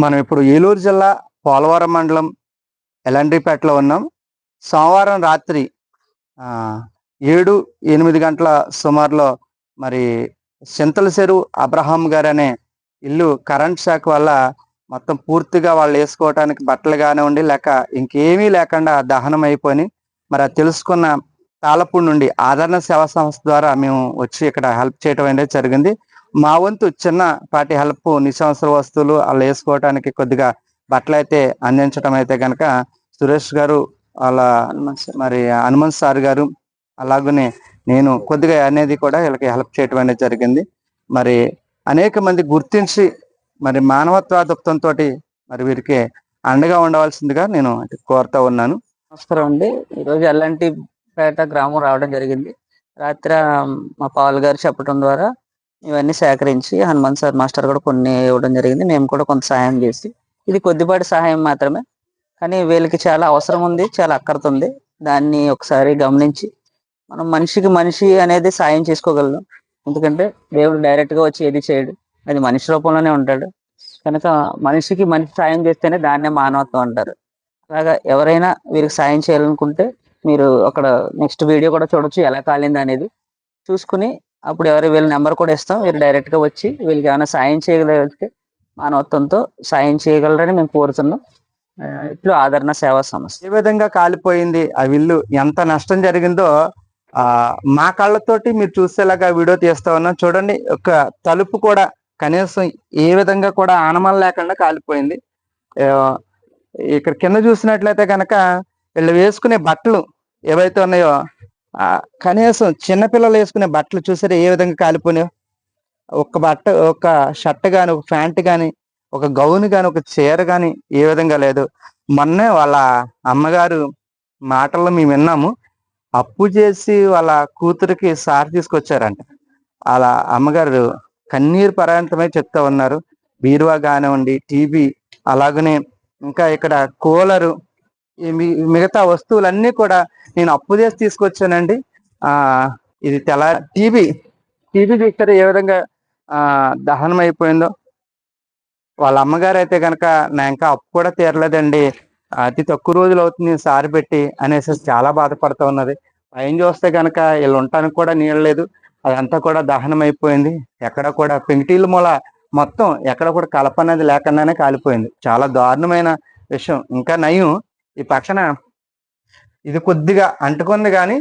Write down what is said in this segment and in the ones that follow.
మనం ఇప్పుడు ఏలూరు జిల్లా పోలవరం మండలం ఎలండ్రిపేటలో ఉన్నాం. సోమవారం రాత్రి 7-8 గంటల సుమారులో మరి చింతల చెరువు అబ్రహాం గారు అనే ఇల్లు కరెంట్ షాక్ వల్ల మొత్తం పూర్తిగా వాళ్ళు వేసుకోవటానికి బట్టలు కానివ్వండి లేక ఇంకేమీ లేకుండా దహనం అయిపోయి మరి అది తెలుసుకున్న తాళపూడి నుండి ఆదరణ సేవా సంస్థ ద్వారా మేము వచ్చి ఇక్కడ హెల్ప్ చేయడం అనేది జరిగింది. మా వంతు చిన్నపాటి హెల్ప్ నిత్యావసర వస్తువులు వాళ్ళు వేసుకోవటానికి కొద్దిగా బట్టలు అయితే అందించడం అయితే కనుక సురేష్ గారు వాళ్ళ మరి హనుమంత్ సార్ గారు అలాగనే నేను కొద్దిగా అనేది కూడా వీళ్ళకి హెల్ప్ చేయడం అనేది జరిగింది. మరి అనేక మంది గుర్తించి మరి మానవత్వ దృక్పథంతో మరి వీరికి అండగా ఉండవలసిందిగా నేను కోరుతా ఉన్నాను. నమస్కారం అండి. ఈరోజు ఎల్లంటిపేట గ్రామం రావడం జరిగింది. రాత్రి మా పాల్ గారు చెప్పడం ద్వారా ఇవన్నీ సేకరించి హనుమంత్ సార్ మాస్టర్ కూడా కొన్ని ఇవ్వడం జరిగింది. మేము కూడా కొంత సహాయం చేసి, ఇది కొద్దిపాటి సహాయం మాత్రమే, కానీ వీళ్ళకి చాలా అవసరం ఉంది, చాలా అక్కరత ఉంది. దాన్ని ఒకసారి గమనించి మనం మనిషికి మనిషి అనేది సాయం చేసుకోగలం. ఎందుకంటే దేవుడు డైరెక్ట్గా వచ్చి ఏది చేయడు, అది మనిషి రూపంలోనే ఉంటాడు. కనుక మనిషికి మనిషి సాయం చేస్తేనే దాన్నే మానవత్వం అంటారు. అలాగా ఎవరైనా వీరికి సాయం చేయాలనుకుంటే మీరు అక్కడ నెక్స్ట్ వీడియో కూడా చూడొచ్చు, ఎలా కాలింది అనేది చూసుకుని అప్పుడు వీళ్ళ నెంబర్ కూడా ఇస్తాం. వీరు డైరెక్ట్గా వచ్చి వీళ్ళకి ఏమైనా సాయం చేయగలిగితే మానవత్వంతో సాయం చేయగలరని మేము కోరుతున్నాం. ఇట్లు ఆదరణ సేవా సంస్థ. ఏ విధంగా కాలిపోయింది ఆ ఇల్లు, ఎంత నష్టం జరిగిందో మా కళ్ళతోటి మీరు చూసేలాగా వీడియో తీస్తా ఉన్నాం. చూడండి, ఒక తలుపు కూడా కనీసం ఏ విధంగా కూడా ఆనమం లేకుండా కాలిపోయింది. ఇక్కడ కింద చూసినట్లయితే కనుక వీళ్ళు వేసుకునే బట్టలు ఏవైతే ఉన్నాయో కనీసం చిన్నపిల్లలు వేసుకునే బట్టలు చూసారా ఏ విధంగా కాలిపోయినాయో. ఒక బట్ట, ఒక షర్ట్ కానీ, ఒక ప్యాంట్ కానీ, ఒక గౌన్ కానీ, ఒక చీర కానీ ఏ విధంగా లేదు. మొన్నే వాళ్ళ అమ్మగారు మాటల్లో మేము విన్నాము, అప్పు చేసి వాళ్ళ కూతురికి సారి తీసుకొచ్చారంట. వాళ్ళ అమ్మగారు కన్నీరు పరాంతమై చెప్తా ఉన్నారు. బీరువా కానివ్వండి, టీవీ, అలాగనే ఇంకా ఇక్కడ కూలరు, మిగతా వస్తువులన్నీ కూడా నేను అప్పు చేసి తీసుకొచ్చానండి. ఇది టీవీ చూస్తారు ఏ విధంగా దహనం అయిపోయిందో. వాళ్ళ అమ్మగారు అయితే కనుక నా ఇంకా అప్పు కూడా తీరలేదండి, అతి తక్కువ రోజులు అవుతుంది సారి పెట్టి అనేసి చాలా బాధపడుతూ ఉన్నది. పైన చూస్తే కనుక వీళ్ళు ఉండటానికి కూడా నీళ్ళు లేదు, అదంతా కూడా దహనం అయిపోయింది. ఎక్కడ కూడా పెంకిటీల మూల మొత్తం ఎక్కడ కూడా కలప అనేది లేకుండానే కాలిపోయింది. చాలా దారుణమైన విషయం. ఇంకా నయం ఈ పక్కన ఇది కొద్దిగా అంటుకుంది, కానీ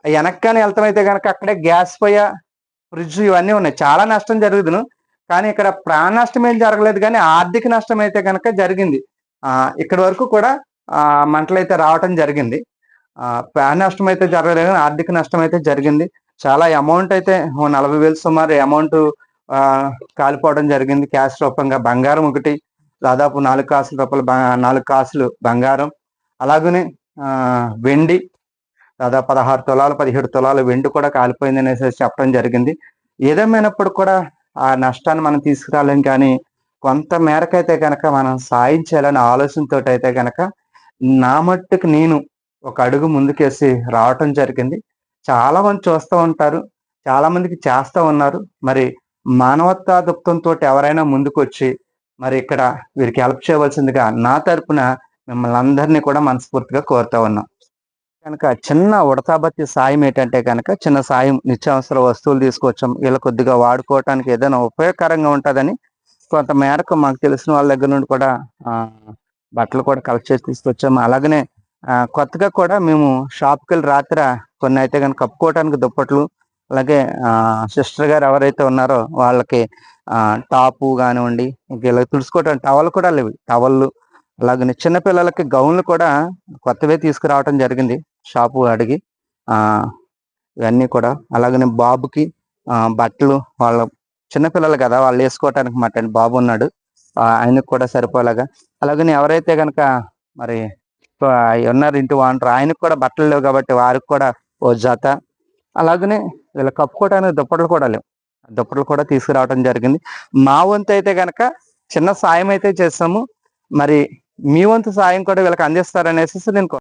వెనక్కాని వెళ్తామైతే కనుక అక్కడే గ్యాస్ పొయ్య, ఫ్రిడ్జ్ ఇవన్నీ ఉన్నాయి. చాలా నష్టం జరుగుతును, కానీ ఇక్కడ ప్రాణ నష్టం ఏం జరగలేదు, కానీ ఆర్థిక నష్టం అయితే కనుక జరిగింది. ఇక్కడి వరకు కూడా మంటలు అయితే రావటం జరిగింది. ప్రాణ నష్టం అయితే జరగలేదు, కానీ ఆర్థిక నష్టం అయితే జరిగింది. చాలా అమౌంట్ అయితే 40,000 సుమారు అమౌంట్ కాలిపోవడం జరిగింది. క్యాష్ రూపంగా బంగారం ఒకటి దాదాపు 4 కాసుల రూపాయలు, 4 కాసులు బంగారం, అలాగనే వెండి దాదాపు 16 తులాలు 17 తులాలు వెండి కూడా కాలిపోయింది అనేసి చెప్పడం జరిగింది. ఏదేమైనప్పుడు కూడా ఆ నష్టాన్ని మనం తీసుకురాలేం, కానీ కొంత మేరకైతే కనుక మనం సాయం చేయాలనే ఆలోచనతో అయితే కనుక నా మట్టుకు నేను ఒక అడుగు ముందుకేసి రావటం జరిగింది. చాలా మంది చూస్తూ ఉంటారు, చాలా మందికి చేస్తూ ఉన్నారు. మరి మానవతా దృక్పథంతో ఎవరైనా ముందుకు వచ్చి మరి ఇక్కడ వీరికి హెల్ప్ చేయవలసిందిగా నా తరపున మిమ్మల్ని అందరినీ కూడా మనస్ఫూర్తిగా కోరుతా ఉన్నాం. కనుక చిన్న ఉడతాబత్తి సాయం ఏంటంటే కనుక చిన్న సాయం, నిత్యావసర వస్తువులు తీసుకొచ్చాం, వీళ్ళ కొద్దిగా వాడుకోవటానికి ఏదైనా ఉపయోగకరంగా ఉంటుందని కొంత మేరకు మాకు తెలిసిన వాళ్ళ దగ్గర నుండి కూడా బట్టలు కూడా కలెక్ట్ చేసి తీసుకొచ్చాము. అలాగనే కొత్తగా కూడా మేము షాప్కి వెళ్ళి రాత్రి కొన్ని అయితే కనుక కప్పుకోవటానికి దుప్పట్లు, అలాగే సిస్టర్ గారు ఎవరైతే ఉన్నారో వాళ్ళకి టాపు కానివ్వండి, ఇలా తుడుచుకోవటానికి టవల్ కూడా లేవు, టవళ్ళు, అలాగనే చిన్నపిల్లలకి గౌన్లు కూడా కొత్తవే తీసుకురావటం జరిగింది షాపు అడిగి. ఇవన్నీ కూడా అలాగనే బాబుకి బట్టలు, వాళ్ళ చిన్నపిల్లలు కదా వాళ్ళు వేసుకోవటానికి మాట బాబు ఉన్నాడు, ఆయనకు కూడా సరిపోలాగా. అలాగనే ఎవరైతే కనుక మరి ఉన్నారు ఇంటి వాంటారు ఆయనకు కూడా బట్టలు లేవు కాబట్టి వారికి కూడా ఓ జత, అలాగనే వీళ్ళు కప్పుకోవడానికి దుప్పట్లు కూడా లేవు, దుప్పట్లు కూడా తీసుకురావడం జరిగింది. మా వంతు అయితే కనుక చిన్న సాయం అయితే చేస్తాము, మరి మీ వంతు సాయం కూడా వీళ్ళకి అందిస్తారనేసి నేను